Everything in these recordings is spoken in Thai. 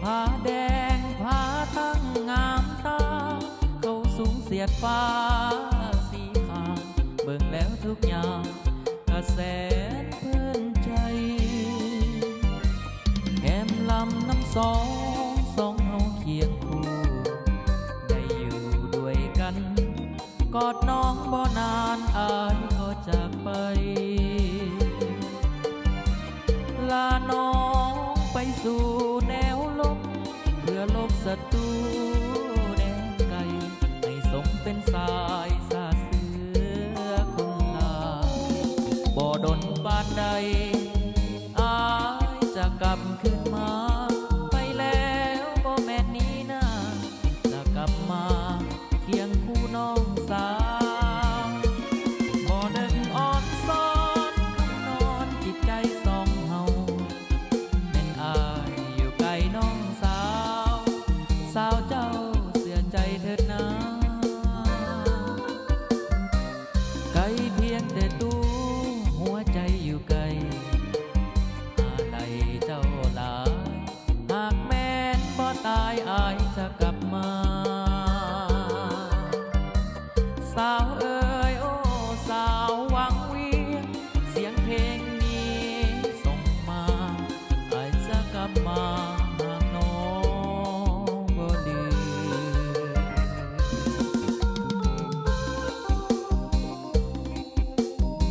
ผ้าแดงผ้าตั้งงามตาเขาสูงเสียดฟ้าสีขาวเบิ่งแล้วทุกอย่างกระแสนเพิ่นใจแก้มลำน้ำสองเฮาเคียงคู่ได้อยู่ด้วยกันกอดน้องบ่นานอายก็จากไปลาน้องไปสู่แนวลบเพื่อลบศัตรูแดนไกลให้สมเป็นสายสาเสือคนลาบ่ดนปานใดอายจะกลับคืนมาไปแล้วบ่แม่นนี้นะจะกลับมาเคียงคู่น้องสาวบ่ดึงอ่อนซ้อนคำนอนจิตใจสองเฮาแม่นอายอยู่ไกลน้องสาวสาวเจ้าเสียใจเถิดนะไกลเพียงแต่ตัวหัวใจอยู่ไกลอะไรเจ้าหลายหากแม้นบ่ตายอายจะกลับมาสาวเอ๋ยโอ้สาวหวังเวียนเสียงเพลงนี้ส่งมาอายจะกลับมาหากน้องบ่ลืม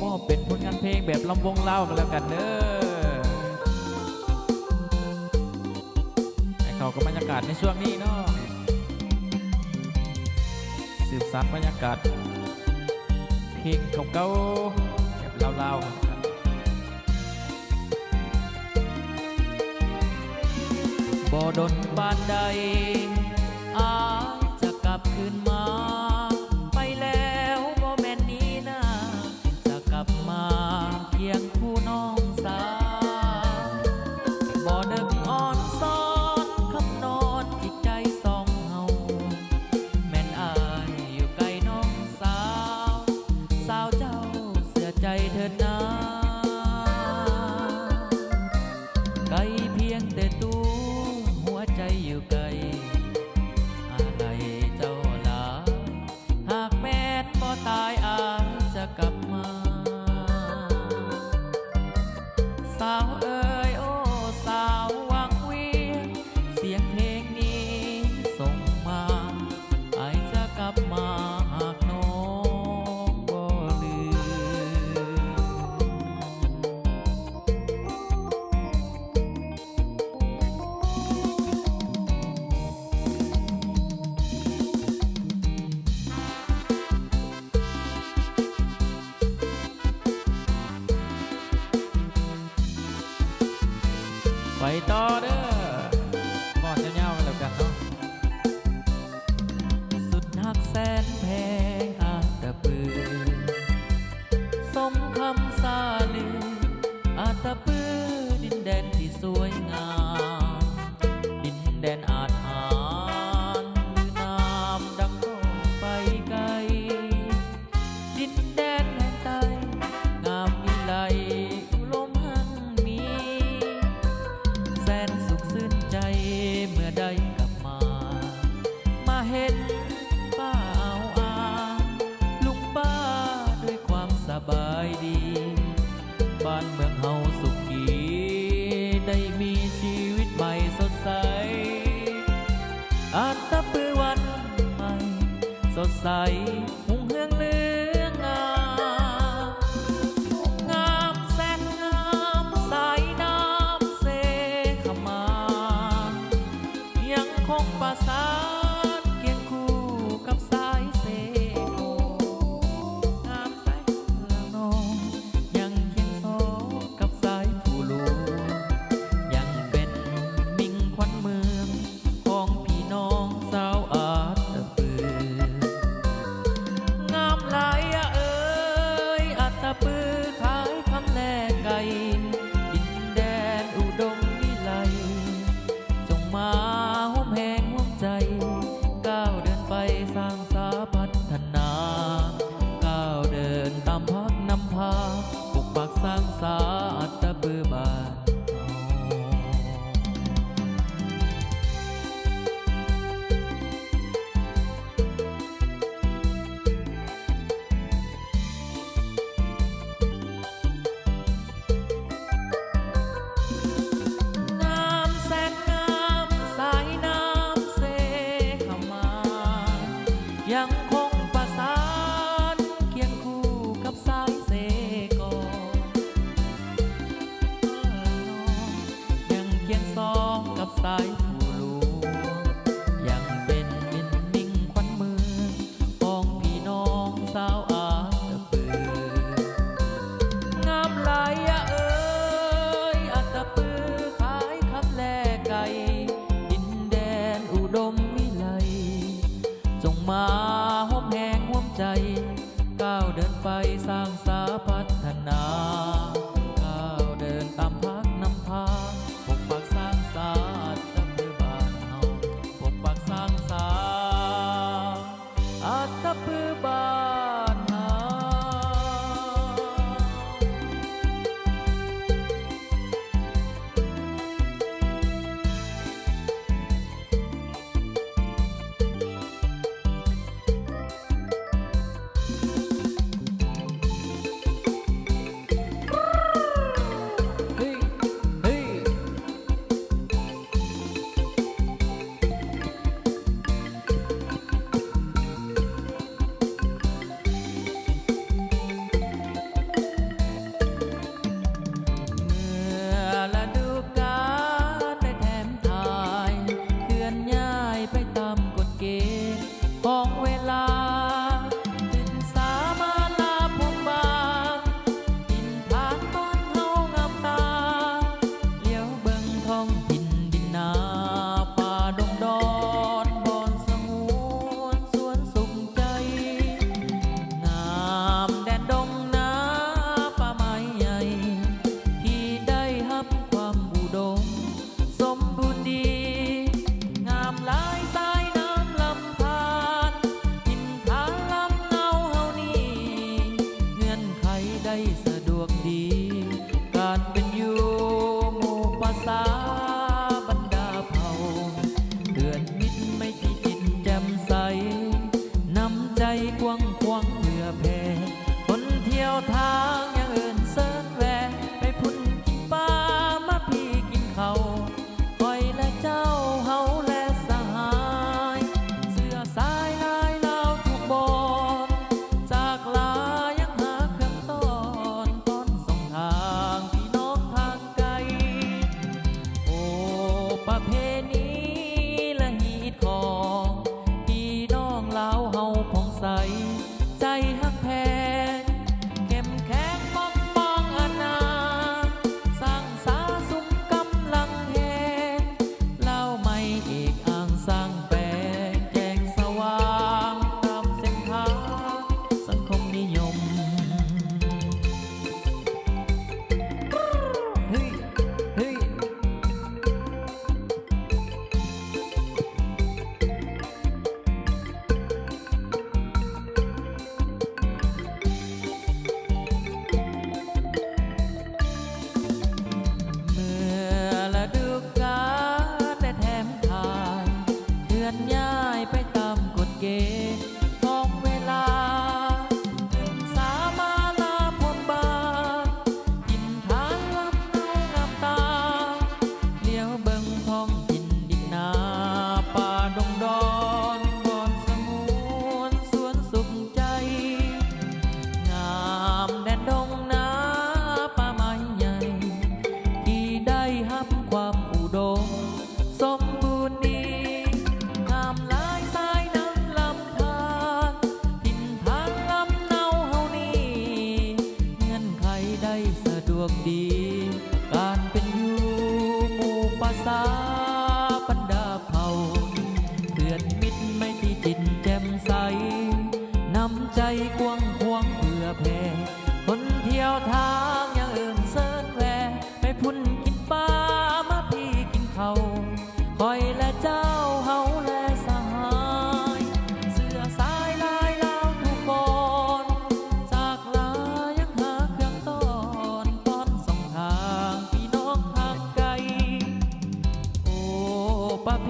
มอบเป็นผลงานเพลงแบบลำวงเล่ากันแล้วกันเด้อให้เข้ากับบรรยากาศในช่วงนี้เนาะสืบสานบรรยากาศเพลงเก่าๆแบบเล่าๆกันบ่ดนปานใดอายจะกลับคืนมาไปแล้วบ่แม่นนี้นะจะกลับมาเคียงคู่น้องสาวบ่ดึกอ่อนซ้อนคำนอนจิตใจสองเฮาแม่นอายอยู่ไกลน้องสาวสาวเจ้าเสียใจเถิดนะไกลเพียงแต่ตัวหัวใจอยู่ไกลอะไรเจ้าหลายหากแม้นบ่ตายอายจะกลับมาสาวเอ๋ยโอ้สาวหวังเวียนเสียงเพลงนี้ส่งมาอายจะกลับมาหากน้องบ่ลืมไปต่อเด้อก่อนจะเงากันแล้วกันเนาะสุดหักแสนแพงอาจตะปือสมคำซาลืออาจตะปือดินแดนที่สวยงามดินแดนอาจหารหรือน้ำดังก้องไปไกลดินแดนแห่งใต้งามวิไลอุลมหังมีแสนสุขซื่นใจเมื่อได้กลับมาเห็นป้าเอาอาลุงป้าด้วยความสบายดีบ้านเมืองเฮาสุขีได้มีชีวิตใหม่สดใสอาจตะปือวันใหม่สดใสหุ่งเฮืองเลืองงามแสนงามสายน้ำเสขมายังคงประสานเคียงคู่กับสายเสโงามสายเรือน้องยังเคียงซ้อกับสายผู้หลวงยังเป็นมิ่งขวัญเมืองของพี่น้องสาวอาจตะปืองามหลายเอ้ยอาจตะปือขายคำแลกไก่ดินแดนอุดมวิไลจงมาห่มแห่งห่วงใจก้าวเดินไปสร้างสาพัฒนาก้าวเดินตามพักนำพาปกปักสร้างสาอัตตะปือบาน ยังคงประสานเคียงคู่กับสายเสกอยังเคียงสองกับสายผู้หลวงยังเป็นมินนิ่งขวัญเมืองของพี่น้องสาวอาตะปืองามหลายอะเอ้ยอาตะปือขายคำแลไก่ดินแดนอุดมวิไลจงมาห้อมแหงห่วมใจก้าวเดินไปสร้างสาพัฒนาก้าวเดินตามพักนำพาปกปักสร้างสาตะปือบ้านเฮาปกปักสร้างสาอาตะปือบ้านเฮา เฮ้ยเฮ้ยเมื่อฤดูกาลได้แถมทายเคลื่อนย้ายไปตามกฎเกณฑ์ของเวลาดินสามาลาพงบางดินทางบ้านเฮางามตาเลี้ยวเบิ่งท้องถิ่นดินนาป่าดงดอนบอนสงวนสวนสุขใจงามแดนดงนาป่าไม้ใหญ่ที่ได้รับความอุดมสมบูรณ์ดีงามหลายสายน้ำลำธารทินทานลำเนาเฮานี่เงื่อนไขได้สะดวกดีการเป็นอยู่หมู่ภาษาบรรดาเผ่าเพื่อนมิตรไม่ที่จิตแจ่มใสน้ำใจกว้างขวางเพื่อแผ่คนเที่ยวทางยังเอินเสิร์นแวะไปพุ่นกินปลามาพี่กินเขาวคอยและเจ้าเฮาและสหายเสื้อสายลายลาวทุกบอนจากลายังหาเครื่องต้อนต้อนส่งทางพี่น้องทางไกลโอ้ประเพณีและฮีตของพี่น้องลาวเฮาผ่องใสใจฮักแพงเข้มแข็งปกป้องอาณาสร้างสาสุมกำลังแหงเล่าไม่เอกอ้างสร้างแปลงแจงสว่างตามเส้นทางสังคมนิยมเฮ้ยเฮ้ย เมื่อฤดูกาลได้แถมทายเคลื่อนย้ายไปตามกฎเกณฑ์ของเวลาดินสามาลาพนบางดินทางลำเนางามตาเลี้ยวเบิ่งท้องถิ่นดินนาป่าดงดอนบอนสงวนสวนสุขใจงามแดนดงนาป่าไม้ใหญ่ที่ได้รับความอุดมสมบูรณ์ดีงามหลายสายน้ำลำธารทินทานลำเนาเฮานี่เงื่อนไขได้สะดวกดีการเป็นอยู่หมู่ภาษาบรรดาเผ่าเพื่อนมิตรไม่ที่จิตแจ่มใสน้ำใจกว้างขวางเพื่อแผ่คนเที่ยวทางยังเอินเสิร์นแวะไปพุ่นกินปลามาพี่กินเขาวคอยและเจ้าเฮาและสหายเสื้อสายลายลาวทุกคนจากลายังหาเครื่องต้อนต้อนส่งทางพี่น้องทางไกลโอ้ประเพ